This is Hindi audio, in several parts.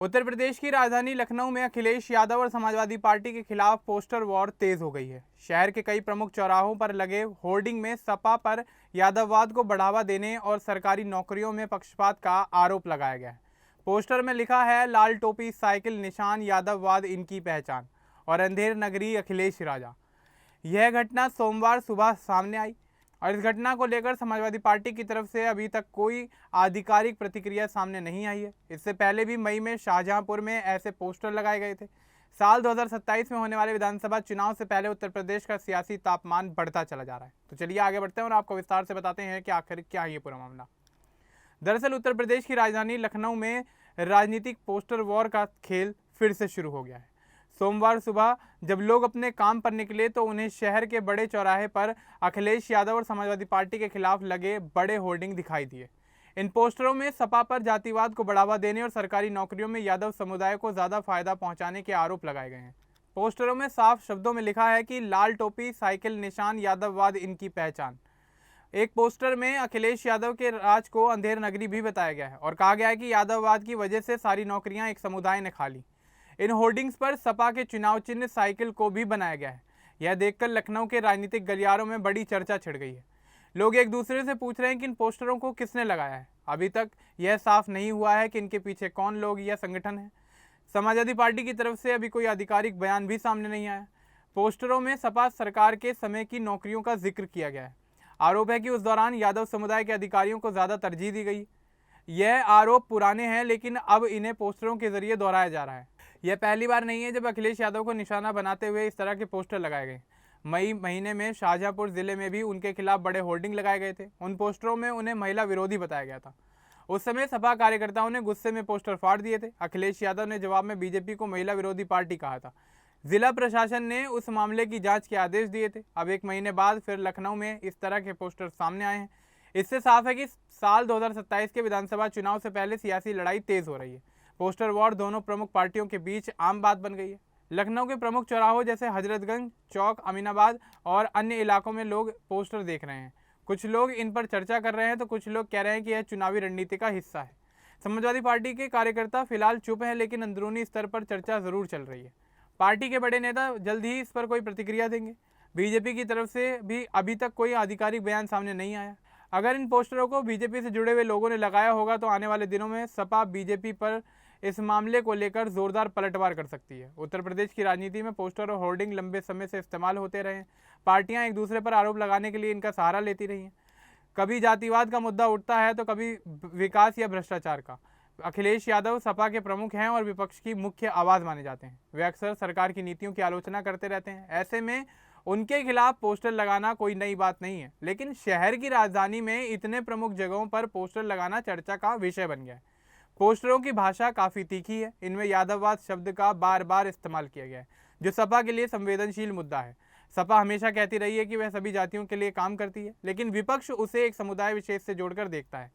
उत्तर प्रदेश की राजधानी लखनऊ में अखिलेश यादव और समाजवादी पार्टी के खिलाफ पोस्टर वॉर तेज हो गई है। शहर के कई प्रमुख चौराहों पर लगे होर्डिंग में सपा पर यादववाद को बढ़ावा देने और सरकारी नौकरियों में पक्षपात का आरोप लगाया गया है। पोस्टर में लिखा है, लाल टोपी साइकिल निशान यादववाद इनकी पहचान और अंधेर नगरी अखिलेश राजा। यह घटना सोमवार सुबह सामने आई और इस घटना को लेकर समाजवादी पार्टी की तरफ से अभी तक कोई आधिकारिक प्रतिक्रिया सामने नहीं आई है। इससे पहले भी मई में शाहजहांपुर में ऐसे पोस्टर लगाए गए थे। साल 2027 में होने वाले विधानसभा चुनाव से पहले उत्तर प्रदेश का सियासी तापमान बढ़ता चला जा रहा है। तो चलिए आगे बढ़ते हैं और आपको विस्तार से बताते हैं कि आखिर क्या है ये पूरा मामला। दरअसल उत्तर प्रदेश की राजधानी लखनऊ में राजनीतिक पोस्टर वॉर का खेल फिर से शुरू हो गया है। सोमवार सुबह जब लोग अपने काम पर निकले तो उन्हें शहर के बड़े चौराहे पर अखिलेश यादव और समाजवादी पार्टी के खिलाफ लगे बड़े होर्डिंग दिखाई दिए। इन पोस्टरों में सपा पर जातिवाद को बढ़ावा देने और सरकारी नौकरियों में यादव समुदाय को ज़्यादा फायदा पहुंचाने के आरोप लगाए गए हैं। पोस्टरों में साफ शब्दों में लिखा है कि लाल टोपी साइकिल निशान यादववाद इनकी पहचान। एक पोस्टर में अखिलेश यादव के राज को अंधेर नगरी भी बताया गया है और कहा गया है कि यादववाद की वजह से सारी नौकरियां एक समुदाय ने खा ली। इन होर्डिंग्स पर सपा के चुनाव चिन्ह साइकिल को भी बनाया गया है। यह देखकर लखनऊ के राजनीतिक गलियारों में बड़ी चर्चा छिड़ गई है। लोग एक दूसरे से पूछ रहे हैं कि इन पोस्टरों को किसने लगाया है। अभी तक यह साफ नहीं हुआ है कि इनके पीछे कौन लोग या संगठन है। समाजवादी पार्टी की तरफ से अभी कोई आधिकारिक बयान भी सामने नहीं आया। पोस्टरों में सपा सरकार के समय की नौकरियों का जिक्र किया गया है। आरोप है कि उस दौरान यादव समुदाय के अधिकारियों को ज़्यादा तरजीह दी गई। यह आरोप पुराने हैं लेकिन अब इन्हें पोस्टरों के जरिए दोहराया जा रहा है। यह पहली बार नहीं है जब अखिलेश यादव को निशाना बनाते हुए इस तरह के पोस्टर लगाए गए। मई महीने में शाहजहांपुर जिले में भी उनके खिलाफ बड़े होर्डिंग लगाए गए थे। उन पोस्टरों में उन्हें महिला विरोधी बताया गया था। उस समय सपा कार्यकर्ताओं ने गुस्से में पोस्टर फाड़ दिए थे। अखिलेश यादव ने जवाब में बीजेपी को महिला विरोधी पार्टी कहा था। जिला प्रशासन ने उस मामले की जांच के आदेश दिए थे। अब एक महीने बाद फिर लखनऊ में इस तरह के पोस्टर सामने आए हैं। इससे साफ है कि साल 2027 के विधानसभा चुनाव से पहले सियासी लड़ाई तेज हो रही है। पोस्टर वॉर दोनों प्रमुख पार्टियों के बीच आम बात बन गई है। लखनऊ के प्रमुख चौराहों जैसे हजरतगंज चौक, अमीनाबाद और अन्य इलाकों में लोग पोस्टर देख रहे हैं। कुछ लोग इन पर चर्चा कर रहे हैं तो कुछ लोग कह रहे हैं कि यह चुनावी रणनीति का हिस्सा है। समाजवादी पार्टी के कार्यकर्ता फिलहाल चुप हैं, लेकिन अंदरूनी स्तर पर चर्चा जरूर चल रही है। पार्टी के बड़े नेता जल्द ही इस पर कोई प्रतिक्रिया देंगे। बीजेपी की तरफ से भी अभी तक कोई आधिकारिक बयान सामने नहीं आया। अगर इन पोस्टरों को बीजेपी से जुड़े हुए लोगों ने लगाया होगा तो आने वाले दिनों में सपा बीजेपी पर इस मामले को लेकर जोरदार पलटवार कर सकती है। उत्तर प्रदेश की राजनीति में पोस्टर और होर्डिंग लंबे समय से इस्तेमाल होते रहे हैं। पार्टियां एक दूसरे पर आरोप लगाने के लिए इनका सहारा लेती रही हैं। कभी जातिवाद का मुद्दा उठता है तो कभी विकास या भ्रष्टाचार का। अखिलेश यादव सपा के प्रमुख हैं और विपक्ष की मुख्य आवाज़ माने जाते हैं। वे अक्सर सरकार की नीतियों की आलोचना करते रहते हैं। ऐसे में उनके खिलाफ पोस्टर लगाना कोई नई बात नहीं है, लेकिन शहर की राजधानी में इतने प्रमुख जगहों पर पोस्टर लगाना चर्चा का विषय बन गया है। पोस्टरों की भाषा काफ़ी तीखी है। इनमें यादववाद शब्द का बार बार इस्तेमाल किया गया है, जो सपा के लिए संवेदनशील मुद्दा है। सपा हमेशा कहती रही है कि वह सभी जातियों के लिए काम करती है, लेकिन विपक्ष उसे एक समुदाय विशेष से जोड़कर देखता है।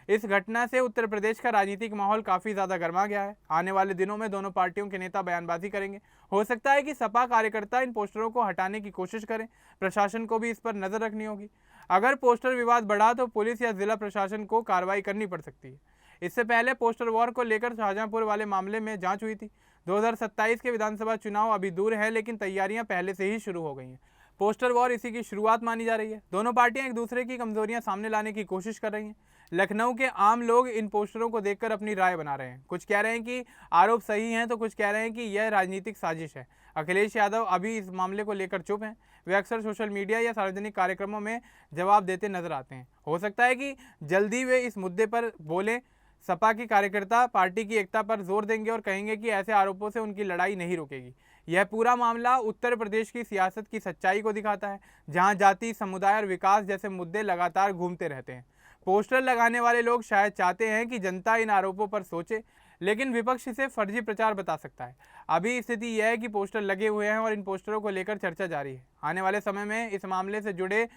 इस घटना से उत्तर प्रदेश का राजनीतिक माहौल काफ़ी ज़्यादा गर्मा गया है। आने वाले दिनों में दोनों पार्टियों के नेता बयानबाजी करेंगे। हो सकता है कि सपा कार्यकर्ता इन पोस्टरों को हटाने की कोशिश करें। प्रशासन को भी इस पर नज़र रखनी होगी। अगर पोस्टर विवाद बढ़ा तो पुलिस या जिला प्रशासन को कार्रवाई करनी पड़ सकती है। इससे पहले पोस्टर वॉर को लेकर शाहजहांपुर वाले मामले में जांच हुई थी। 2027 के विधानसभा चुनाव अभी दूर है, लेकिन तैयारियां पहले से ही शुरू हो गई हैं। पोस्टर वॉर इसी की शुरुआत मानी जा रही है। दोनों पार्टियां एक दूसरे की कमजोरियां सामने लाने की कोशिश कर रही हैं। लखनऊ के आम लोग इन पोस्टरों को देखकर अपनी राय बना रहे हैं। कुछ कह रहे हैं कि आरोप सही हैं तो कुछ कह रहे हैं कि यह राजनीतिक साजिश है। अखिलेश यादव अभी इस मामले को लेकर चुप हैं। वे अक्सर सोशल मीडिया या सार्वजनिक कार्यक्रमों में जवाब देते नजर आते हैं। हो सकता है कि जल्दी वे इस मुद्दे पर बोलें। सपा की कार्यकर्ता पार्टी की एकता पर जोर देंगे और कहेंगे कि ऐसे आरोपों से उनकी लड़ाई नहीं रुकेगी। यह पूरा मामला उत्तर प्रदेश की सियासत की सच्चाई को दिखाता है, जहां जाति, समुदाय और विकास जैसे मुद्दे लगातार घूमते रहते हैं। पोस्टर लगाने वाले लोग शायद चाहते हैं कि जनता इन आरोपों पर सोचे, लेकिन विपक्ष इसे फर्जी प्रचार बता सकता है। अभी स्थिति यह है कि पोस्टर लगे हुए हैं और इन पोस्टरों को लेकर चर्चा जारी है। आने वाले समय में इस मामले से जुड़े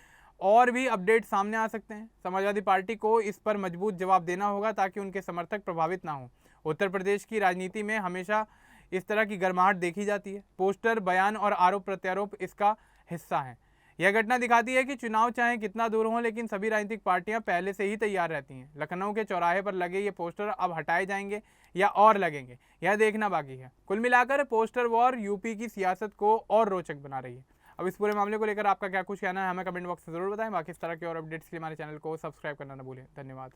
और भी अपडेट सामने आ सकते हैं। समाजवादी पार्टी को इस पर मजबूत जवाब देना होगा ताकि उनके समर्थक प्रभावित ना हों। उत्तर प्रदेश की राजनीति में हमेशा इस तरह की गर्माहट देखी जाती है। पोस्टर, बयान और आरोप प्रत्यारोप इसका हिस्सा हैं। यह घटना दिखाती है कि चुनाव चाहे कितना दूर हो, लेकिन सभी राजनीतिक पार्टियां पहले से ही तैयार रहती हैं। लखनऊ के चौराहे पर लगे ये पोस्टर अब हटाए जाएंगे या और लगेंगे, यह देखना बाकी है। कुल मिलाकर पोस्टर वॉर यूपी की सियासत को और रोचक बना रही है। अब इस पूरे मामले को लेकर आपका क्या कुछ कहना है, हमें कमेंट बॉक्स में जरूर बताएं। बाकी इस तरह के और अपडेट्स के लिए हमारे चैनल को सब्सक्राइब करना न भूलें। धन्यवाद।